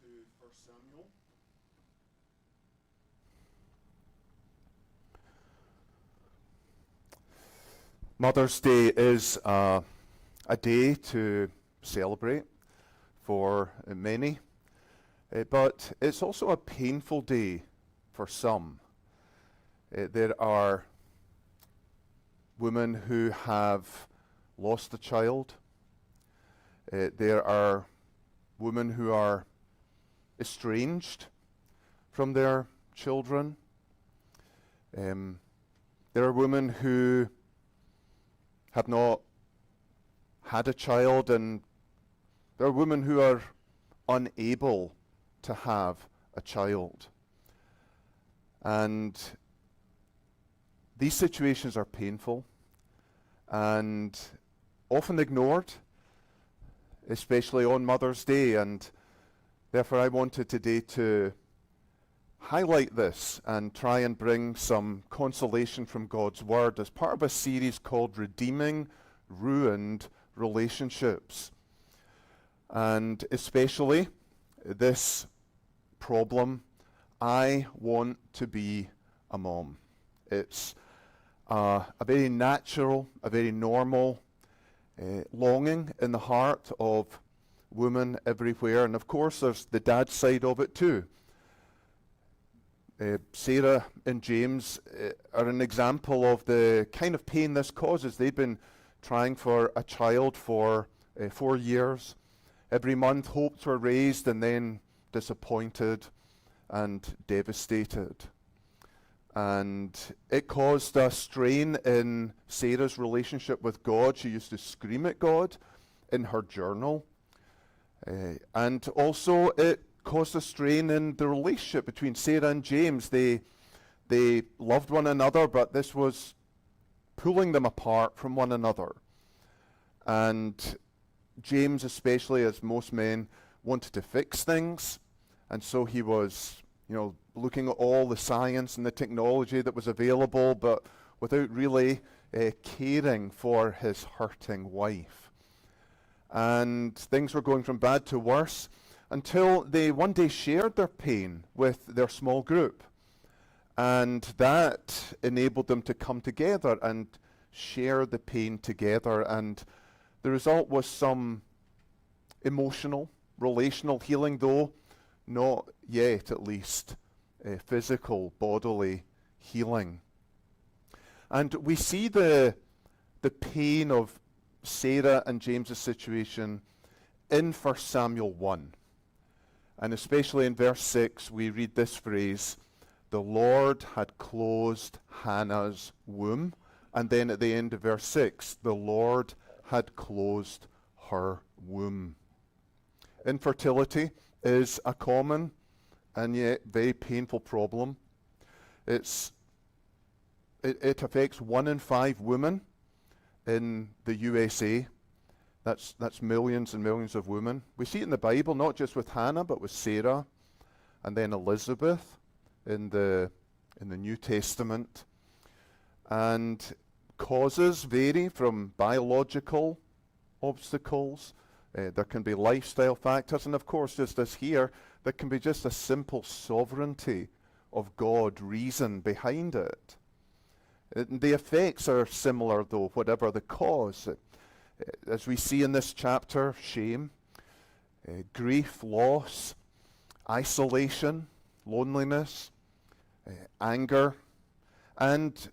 to 1 Samuel. Mother's Day is a day to celebrate for many, but it's also a painful day for some. There are women who have lost a child. There are women who are estranged from their children. There are women who have not had a child, and there are women who are unable to have a child. And these situations are painful and often ignored, especially on Mother's Day, and therefore I wanted today to highlight this and try and bring some consolation from God's Word as part of a series called Redeeming Ruined Relationships. And especially this problem, I want to be a mom. It's a very natural, a very normal longing in the heart of women everywhere. And of course there's the dad side of it too. Sarah and James are an example of the kind of pain this causes. They've been trying for a child for 4 years. Every month hopes were raised and then disappointed and devastated. And it caused a strain in Sarah's relationship with God. She used to scream at God in her journal. And also it caused a strain in the relationship between Sarah and James. They loved one another, but this was pulling them apart from one another. And James, especially, as most men, wanted to fix things. And so he was, looking at all the science and the technology that was available, but without really caring for his hurting wife. And things were going from bad to worse, until they one day shared their pain with their small group. And that enabled them to come together and share the pain together. And the result was some emotional, relational healing, though not yet, at least, physical, bodily healing. And we see the pain of Sarah and James's situation in 1 Samuel 1. And especially in verse 6, we read this phrase, "The Lord had closed Hannah's womb." And then at the end of verse 6, "The Lord had closed her womb." Infertility is a common and yet very painful problem. It affects 1 in 5 women in the USA. That's millions and millions of women. We see it in the Bible, not just with Hannah, but with Sarah, and then Elizabeth in the New Testament. And causes vary from biological obstacles. There can be lifestyle factors, and of course, just as here, there can be just a simple sovereignty of God reason behind it. The effects are similar, though, whatever the cause. As we see in this chapter, shame, grief, loss, isolation, loneliness, anger, and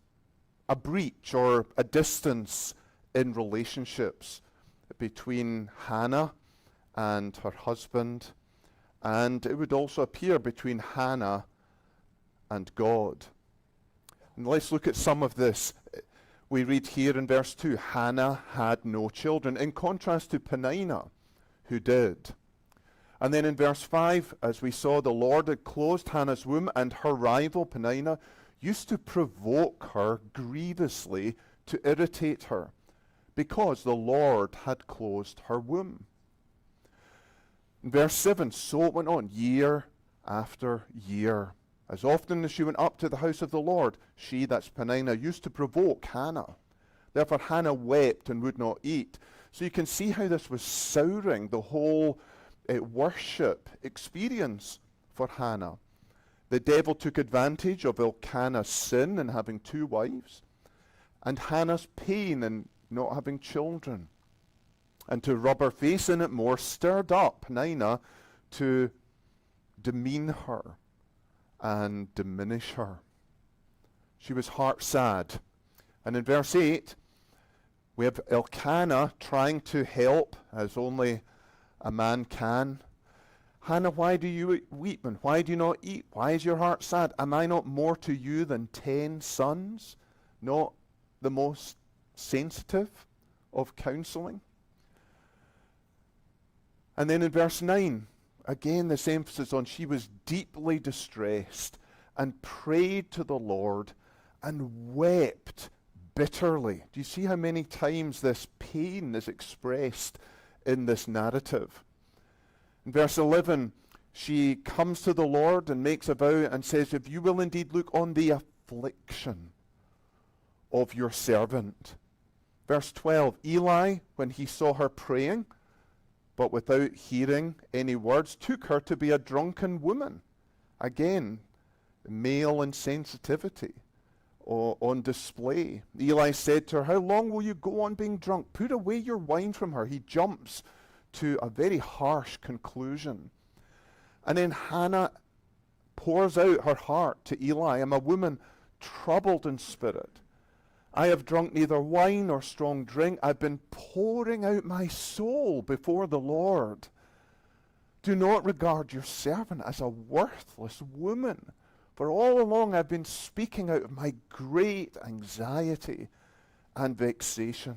a breach or a distance in relationships between Hannah and her husband, and it would also appear between Hannah and God. And let's look at some of this. We read here in verse 2, Hannah had no children, in contrast to Peninnah, who did. And then in verse 5, as we saw, the Lord had closed Hannah's womb, and her rival, Peninnah, used to provoke her grievously to irritate her, because the Lord had closed her womb. In verse 7, so it went on, year after year. As often as she went up to the house of the Lord, she, that's Peninnah, used to provoke Hannah. Therefore Hannah wept and would not eat. So you can see how this was souring the whole worship experience for Hannah. The devil took advantage of Elkanah's sin in having two wives, and Hannah's pain in not having children. And to rub her face in it more, stirred up Peninnah to demean her and diminish her. She was heart sad. And in verse 8, we have Elkanah trying to help as only a man can. Hannah, why do you weep and why do you not eat? Why is your heart sad? Am I not more to you than 10 sons? Not the most sensitive of counseling. And then in verse 9, again this emphasis on she was deeply distressed and prayed to the Lord and wept bitterly. Do you see how many times this pain is expressed in this narrative? In verse 11, she comes to the Lord and makes a vow and says, if you will indeed look on the affliction of your servant. Verse 12, Eli, when he saw her praying, but without hearing any words, took her to be a drunken woman. Again, male insensitivity on display. Eli said to her, how long will you go on being drunk? Put away your wine from her. He jumps to a very harsh conclusion. And then Hannah pours out her heart to Eli. I'm a woman troubled in spirit. I have drunk neither wine nor strong drink. I've been pouring out my soul before the Lord. Do not regard your servant as a worthless woman. For all along I've been speaking out of my great anxiety and vexation.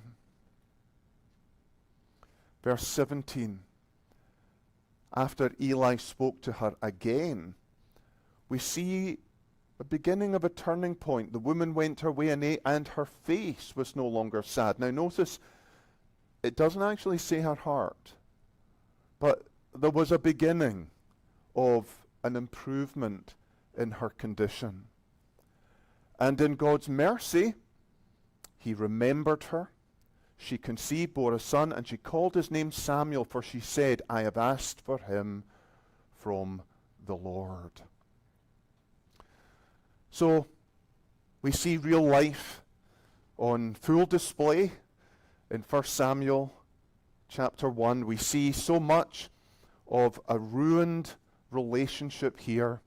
Verse 17. After Eli spoke to her again, we see the beginning of a turning point. The woman went her way and ate, and her face was no longer sad. Now notice, it doesn't actually say her heart, but there was a beginning of an improvement in her condition. And in God's mercy, he remembered her. She conceived, bore a son, and she called his name Samuel, for she said, I have asked for him from the Lord. So we see real life on full display in 1 Samuel chapter 1. We see so much of a ruined relationship here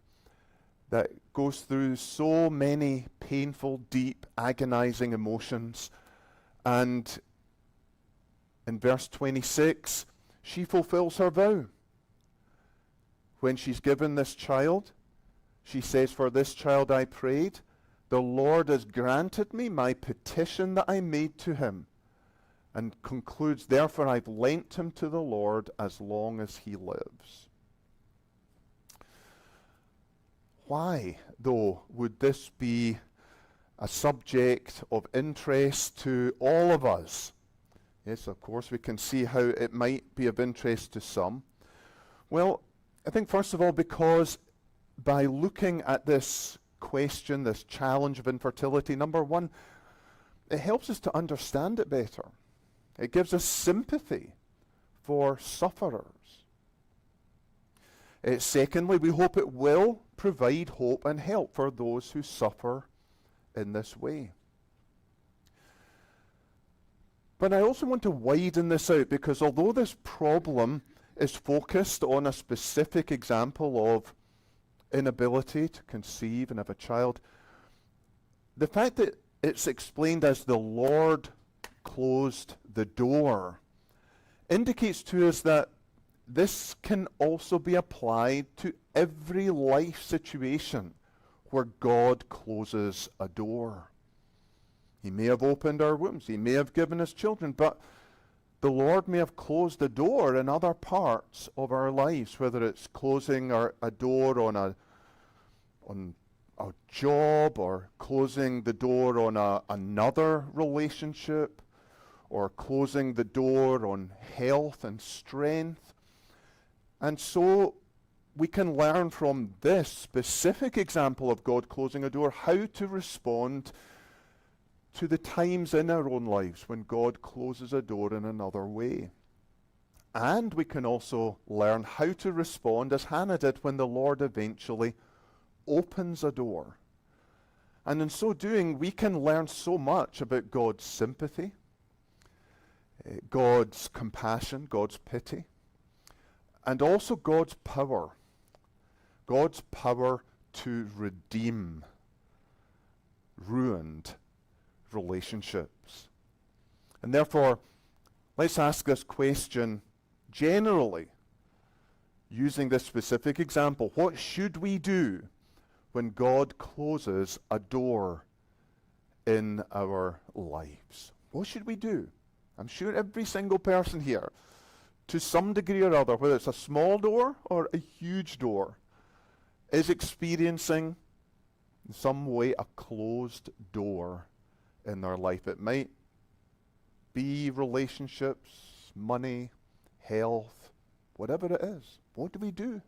that goes through so many painful, deep, agonizing emotions. And in verse 26, she fulfills her vow. When she's given this child, she says, for this child I prayed. The Lord has granted me my petition that I made to him. And concludes, therefore I've lent him to the Lord as long as he lives. Why, though, would this be a subject of interest to all of us? Yes, of course, we can see how it might be of interest to some. Well, I think first of all, because by looking at this question, this challenge of infertility, number one, it helps us to understand it better. It gives us sympathy for sufferers. Secondly, we hope it will provide hope and help for those who suffer in this way. But I also want to widen this out, because although this problem is focused on a specific example of inability to conceive and have a child, the fact that it's explained as the Lord closed the door indicates to us that this can also be applied to every life situation where God closes a door. He may have opened our wombs, he may have given us children, but the Lord may have closed a door in other parts of our lives, whether it's closing a door on a job, or closing the door on another relationship, or closing the door on health and strength. And so we can learn from this specific example of God closing a door how to respond to the times in our own lives when God closes a door in another way. And we can also learn how to respond as Hannah did when the Lord eventually opens a door. And in so doing, we can learn so much about God's sympathy, God's compassion, God's pity, and also God's power to redeem ruined relationships. And therefore, let's ask this question generally, using this specific example. What should we do when God closes a door in our lives? What should we do? I'm sure every single person here, to some degree or other, whether it's a small door or a huge door, is experiencing in some way a closed door in their life. It might be relationships, money, health, whatever it is. What do we do?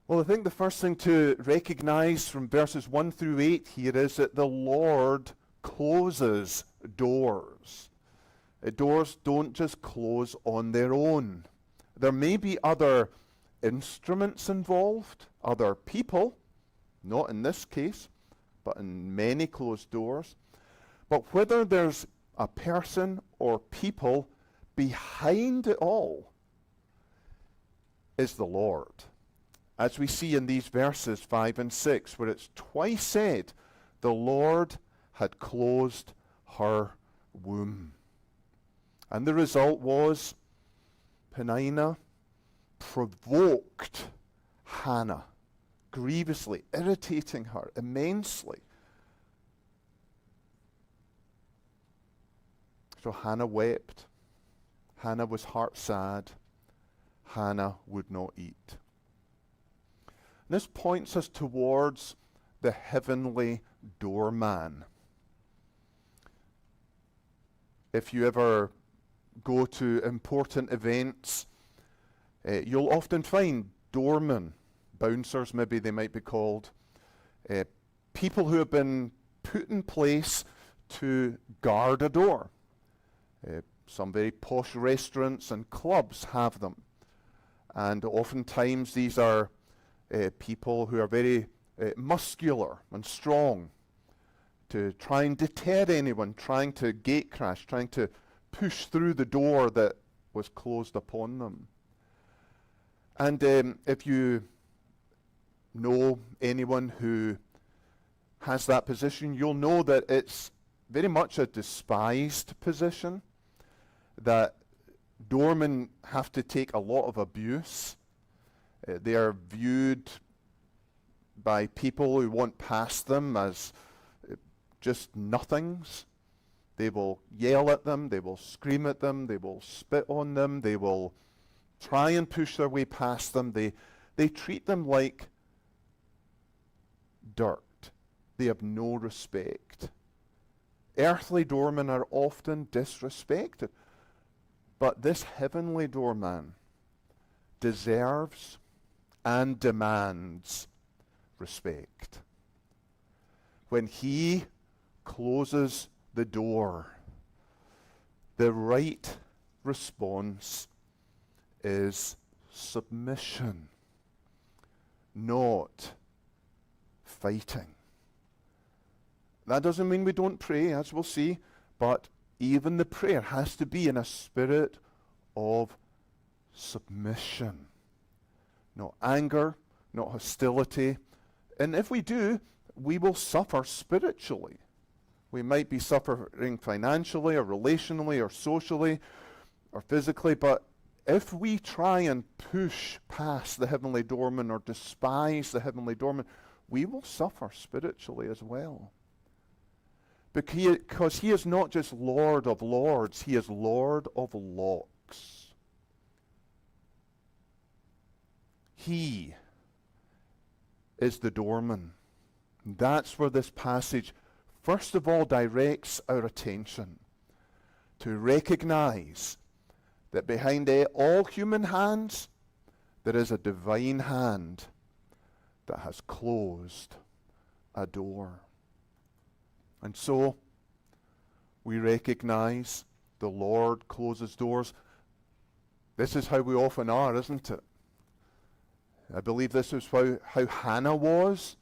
Well, I think the first thing to recognize from verses 1 through 8 here is that the Lord closes doors. Doors don't just close on their own. There may be other instruments involved, other people, not in this case, but in many closed doors. But whether there's a person or people behind it all is the Lord. As we see in these verses 5 and 6, where it's twice said, the Lord had closed her womb. And the result was Peninnah provoked Hannah grievously, irritating her immensely. So Hannah wept. Hannah was heart sad. Hannah would not eat. This points us towards the heavenly doorman. If you ever go to important events, you'll often find doormen, bouncers maybe they might be called, people who have been put in place to guard a door. Some very posh restaurants and clubs have them. And oftentimes these are people who are very muscular and strong, to try and deter anyone trying to gate crash, trying to push through the door that was closed upon them. And if you know anyone who has that position, you'll know that it's very much a despised position, that doormen have to take a lot of abuse. They are viewed by people who want past them as just nothings. They will yell at them, they will scream at them, they will spit on them, they will try and push their way past them. They treat them like dirt. They have no respect. Earthly doormen are often disrespected, but this heavenly doorman deserves and demands respect. When he closes the door, the right response is submission, not fighting. That doesn't mean we don't pray, as we'll see, but even the prayer has to be in a spirit of submission. Not anger, not hostility. And if we do, we will suffer spiritually. We might be suffering financially or relationally or socially or physically, but if we try and push past the heavenly doorman or despise the heavenly doorman, we will suffer spiritually as well. Because he is not just Lord of lords, he is Lord of locks. He is the doorman. That's where this passage first of all directs our attention, to recognize that behind all human hands there is a divine hand that has closed a door. And so we recognize the Lord closes doors, This is how we often are, isn't it? I believe this is how Hannah was.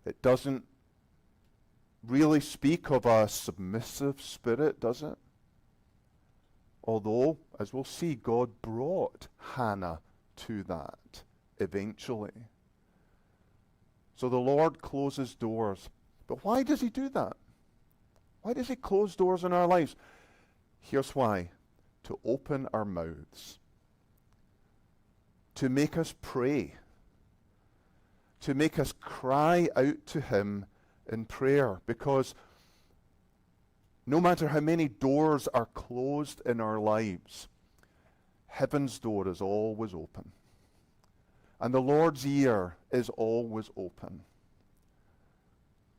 It doesn't really speak of a submissive spirit, does it? Although, as we'll see, God brought Hannah to that eventually. So the Lord closes doors. But why does he do that? Why does he close doors in our lives? Here's why. To open our mouths. To make us pray. To make us cry out to him in prayer. Because no matter how many doors are closed in our lives, heaven's door is always open. And the Lord's ear is always open.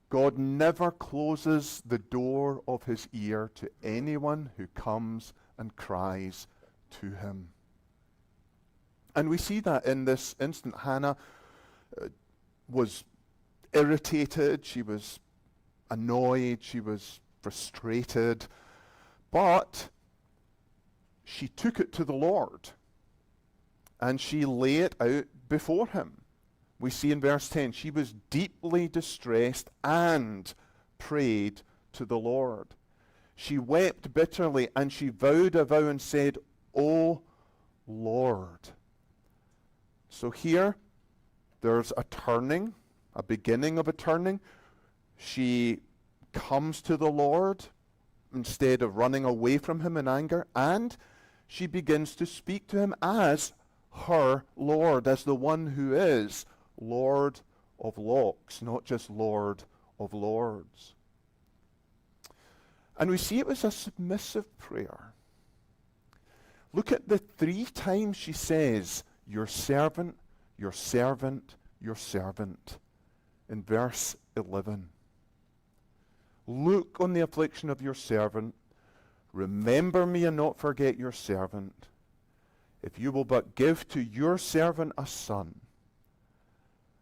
God never closes the door of his ear to anyone who comes and cries to him. And we see that in this instant. Hannah was irritated, she was annoyed, she was frustrated, but she took it to the Lord and she lay it out before him. We see in verse 10, she was deeply distressed and prayed to the Lord. She wept bitterly and she vowed a vow and said, "O Lord." So here, there's a turning, a beginning of a turning. She comes to the Lord instead of running away from him in anger, and she begins to speak to him as her Lord, as the one who is Lord of Locks, not just Lord of Lords. And we see it was a submissive prayer. Look at the 3 times she says, "Your servant, your servant, your servant," in verse 11. Look on the affliction of your servant. Remember me and not forget your servant. If you will but give to your servant a son.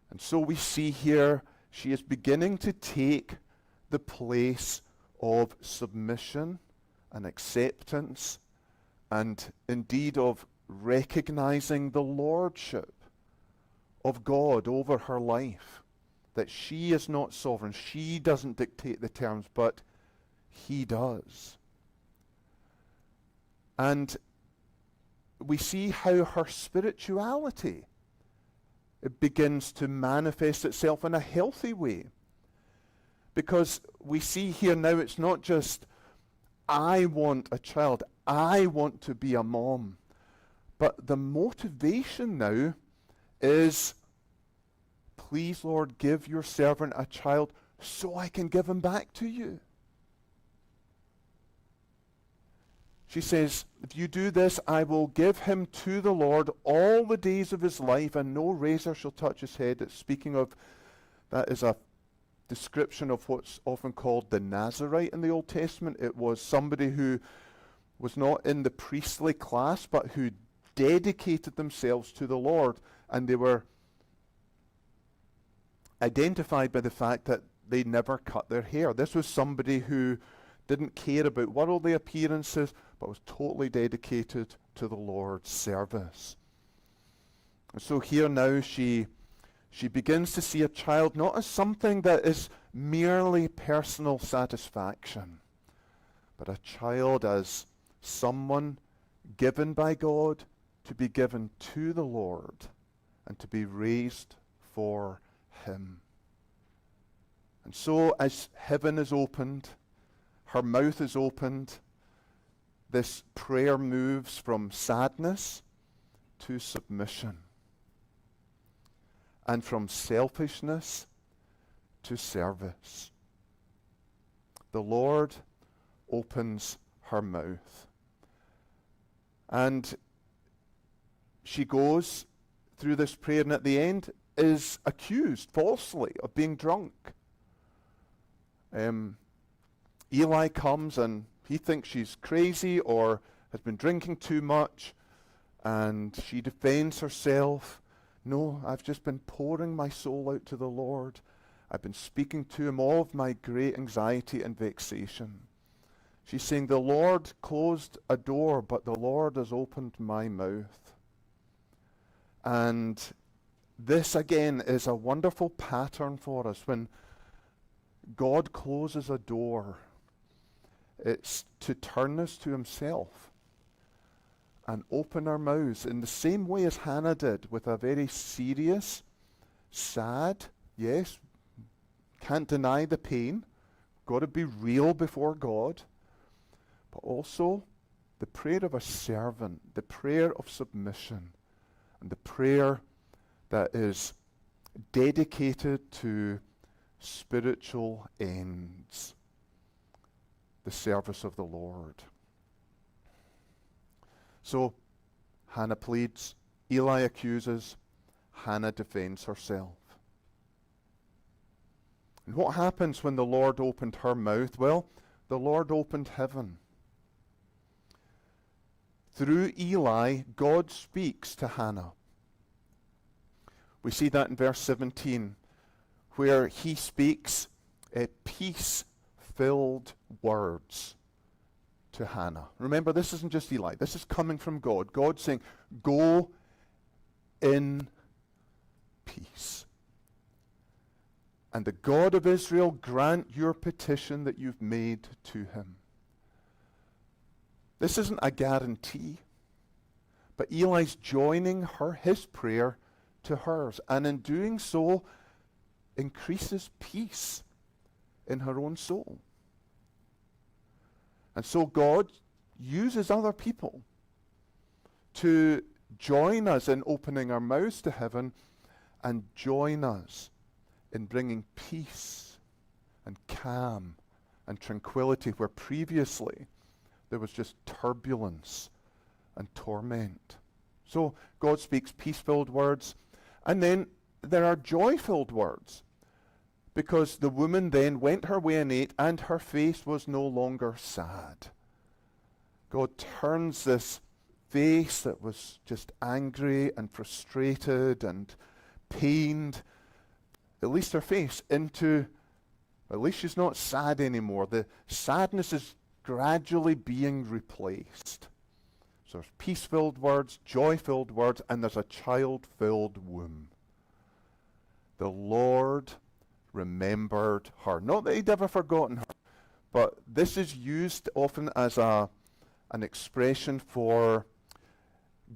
And so we see here she is beginning to take the place of submission and acceptance, and indeed of recognizing the lordship of God over her life. That she is not sovereign. She doesn't dictate the terms, but he does. And we see how her spirituality, it begins to manifest itself in a healthy way. Because we see here now it's not just, I want a child, I want to be a mom. But the motivation now is, please, Lord, give your servant a child so I can give him back to you. She says, if you do this, I will give him to the Lord all the days of his life, and no razor shall touch his head. It's speaking of, that is a description of what's often called the Nazirite in the Old Testament. It was somebody who was not in the priestly class, but who dedicated themselves to the Lord, and they were identified by the fact that they never cut their hair. This was somebody who didn't care about worldly appearances, but was totally dedicated to the Lord's service. And so here now she begins to see a child not as something that is merely personal satisfaction, but a child as someone given by God to be given to the Lord and to be raised for him. And so as heaven is opened, her mouth is opened, this prayer moves from sadness to submission, and from selfishness to service. The Lord opens her mouth, and she goes through this prayer, and at the end is accused falsely of being drunk. Eli comes and he thinks she's crazy or has been drinking too much, and she defends herself. No, I've just been pouring my soul out to the Lord. I've been speaking to him all of my great anxiety and vexation. She's saying, the Lord closed a door, but the Lord has opened my mouth. And this again is a wonderful pattern for us. When God closes a door, it's to turn us to himself and open our mouths in the same way as Hannah did, with a very serious, sad, yes, can't deny the pain, got to be real before God, but also the prayer of a servant, the prayer of submission, and the prayer that is dedicated to spiritual ends, the service of the Lord. So Hannah pleads, Eli accuses, Hannah defends herself. And what happens when the Lord opened her mouth? Well, the Lord opened heaven. Through Eli, God speaks to Hannah. We see that in verse 17, where he speaks peace-filled words to Hannah. Remember, this isn't just Eli. This is coming from God. God saying, go in peace. And the God of Israel grant your petition that you've made to him. This isn't a guarantee, but Eli's joining his prayer to hers, and in doing so increases peace in her own soul. And so God uses other people to join us in opening our mouths to heaven and join us in bringing peace and calm and tranquility where previously there was just turbulence and torment. So God speaks peace-filled words, and then there are joy-filled words, because the woman then went her way and ate, and her face was no longer sad. God turns this face that was just angry and frustrated and pained, at least her face, into, at least she's not sad anymore. The sadness is gradually being replaced. So there's peace-filled words, joy-filled words, and there's a child-filled womb. The Lord remembered her. Not that he'd ever forgotten her, but this is used often as an expression for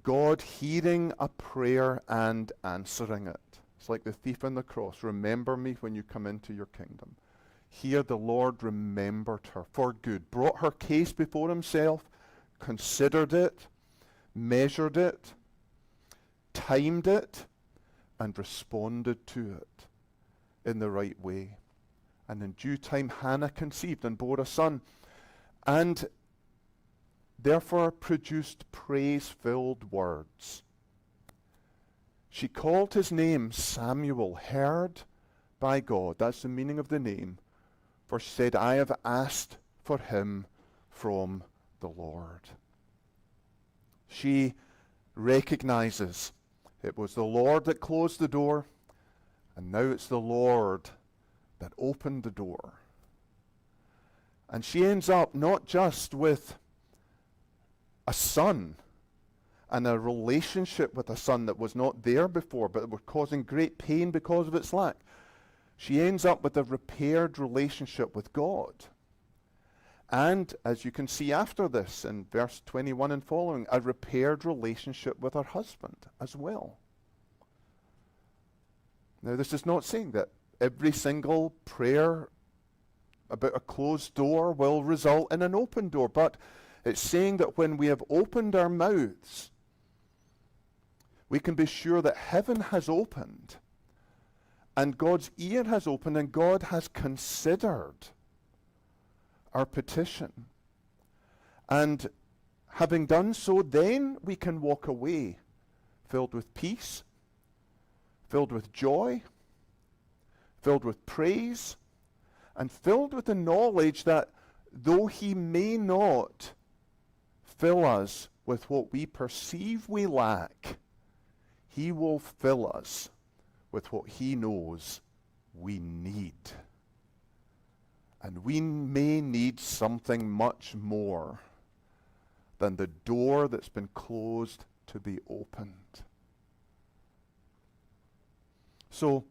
God hearing a prayer and answering it. It's like the thief on the cross. Remember me when you come into your kingdom. Here the Lord remembered her for good, brought her case before himself, considered it, measured it, timed it, and responded to it in the right way. And in due time Hannah conceived and bore a son, and therefore produced praise-filled words. She called his name Samuel, heard by God. That's the meaning of the name. For she said, I have asked for him from the Lord. She recognizes it was the Lord that closed the door, and now it's the Lord that opened the door. And she ends up not just with a son and a relationship with a son that was not there before, but was causing great pain because of its lack. She ends up with a repaired relationship with God. And, as you can see after this, in verse 21 and following, a repaired relationship with her husband as well. Now, this is not saying that every single prayer about a closed door will result in an open door, but it's saying that when we have opened our mouths, we can be sure that heaven has opened, and God's ear has opened, and God has considered our petition. And having done so, then we can walk away filled with peace, filled with joy, filled with praise, and filled with the knowledge that though he may not fill us with what we perceive we lack, he will fill us with what he knows we need. And we may need something much more than the door that's been closed to be opened. So,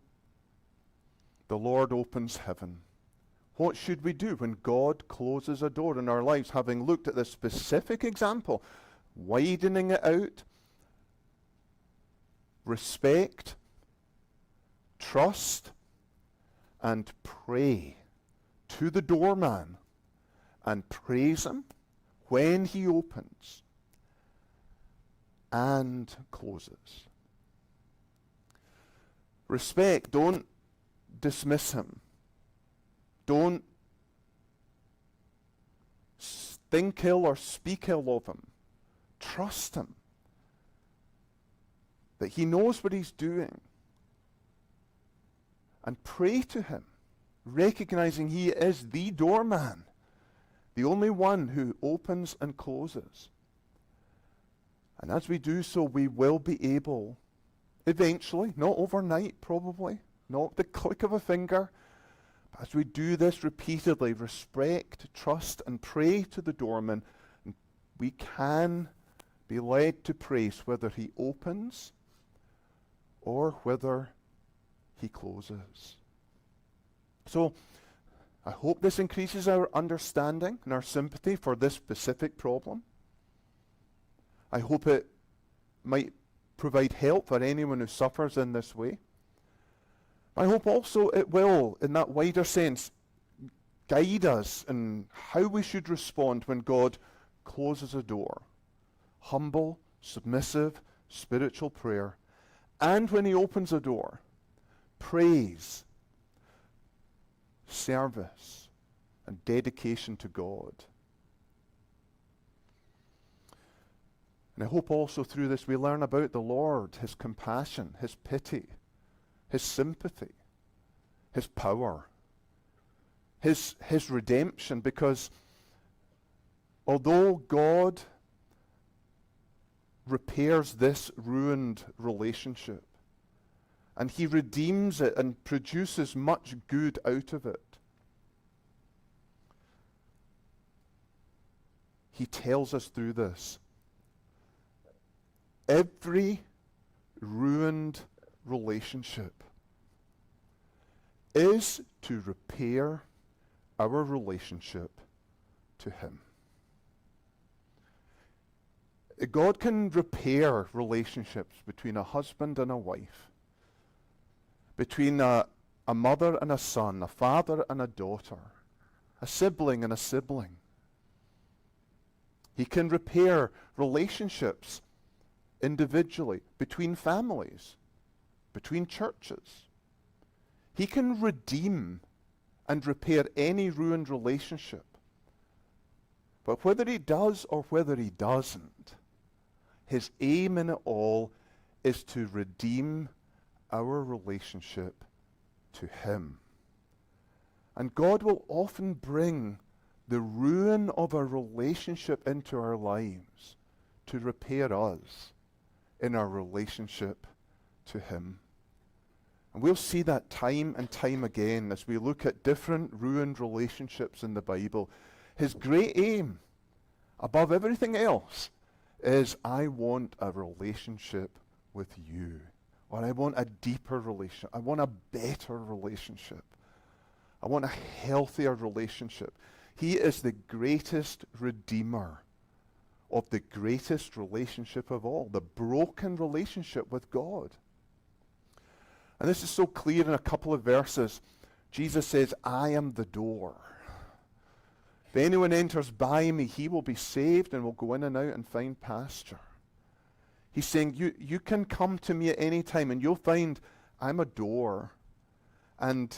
the Lord opens heaven. What should we do when God closes a door in our lives, having looked at this specific example, widening it out? Respect, trust, and pray to the doorman, and praise him when he opens and closes. Respect, don't dismiss him. Don't think ill or speak ill of him. Trust him that he knows what he's doing. And pray to him, recognizing he is the doorman, the only one who opens and closes. And as we do so, we will be able, eventually, not overnight probably, not the click of a finger, but as we do this repeatedly, respect, trust, and pray to the doorman, we can be led to praise whether he opens or whether he closes. So, I hope this increases our understanding and our sympathy for this specific problem. I hope it might provide help for anyone who suffers in this way. I hope also it will, in that wider sense, guide us in how we should respond when God closes a door. Humble, submissive, spiritual prayer. And when he opens a door, praise, service, and dedication to God. And I hope also through this we learn about the Lord, his compassion, his pity, his sympathy, his power, his redemption, because although God repairs this ruined relationship, and he redeems it and produces much good out of it, he tells us through this, every ruined relationship is to repair our relationship to him. God can repair relationships between a husband and a wife, between a mother and a son, a father and a daughter, a sibling and a sibling. He can repair relationships individually, between families, between churches. He can redeem and repair any ruined relationship. But whether he does or whether he doesn't, his aim in it all is to redeem our relationship to him. And God will often bring the ruin of a relationship into our lives to repair us in our relationship to him. And we'll see that time and time again as we look at different ruined relationships in the Bible. His great aim, above everything else, is I want a relationship with you. Or I want a deeper relationship. I want a better relationship. I want a healthier relationship. He is the greatest redeemer of the greatest relationship of all, the broken relationship with God. And this is so clear in a couple of verses. Jesus says, I am the door. If anyone enters by me, he will be saved and will go in and out and find pasture. He's saying, you can come to me at any time and you'll find I'm a door. And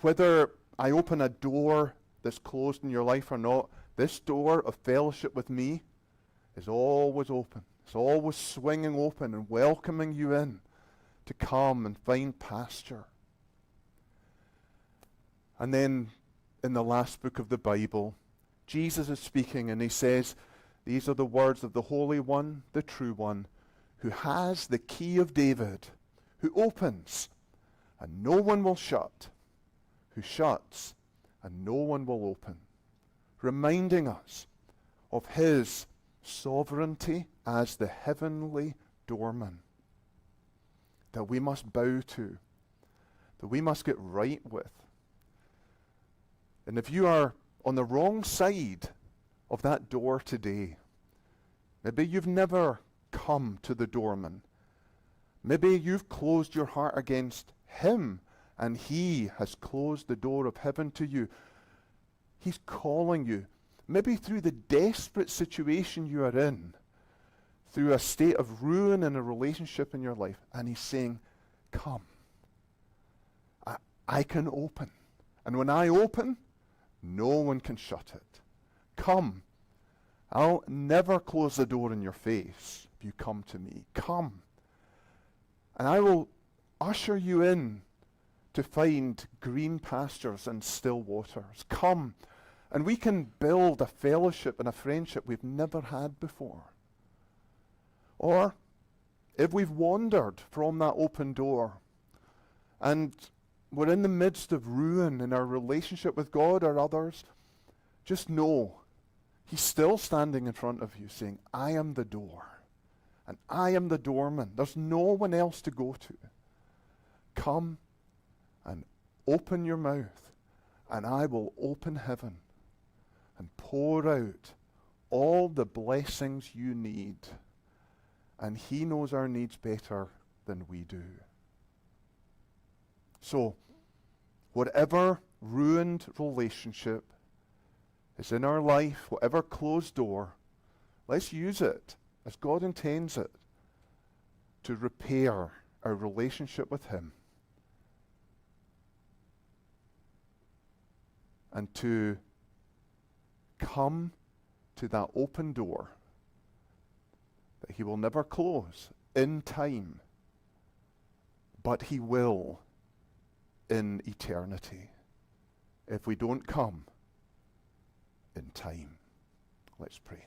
whether I open a door that's closed in your life or not, this door of fellowship with me is always open. It's always swinging open and welcoming you in to come and find pasture. And then in the last book of the Bible, Jesus is speaking and he says, these are the words of the Holy One, the true One, who has the key of David, who opens and no one will shut, who shuts and no one will open, reminding us of his sovereignty as the heavenly doorman that we must bow to, that we must get right with. And if you are on the wrong side of that door today, maybe you've never come to the doorman, maybe you've closed your heart against him and he has closed the door of heaven to you. He's calling you, maybe through the desperate situation you are in, through a state of ruin in a relationship in your life, and he's saying, come. I can open. And when I open, no one can shut it. Come. I'll never close the door in your face if you come to me. Come. And I will usher you in to find green pastures and still waters. Come. And we can build a fellowship and a friendship we've never had before. Or, if we've wandered from that open door and we're in the midst of ruin in our relationship with God or others, just know he's still standing in front of you saying, I am the door and I am the doorman. There's no one else to go to. Come and open your mouth and I will open heaven and pour out all the blessings you need. And he knows our needs better than we do. So, whatever ruined relationship is in our life, whatever closed door, let's use it as God intends it to repair our relationship with him and to come to that open door that he will never close in time, but he will in eternity if we don't come in time. Let's pray.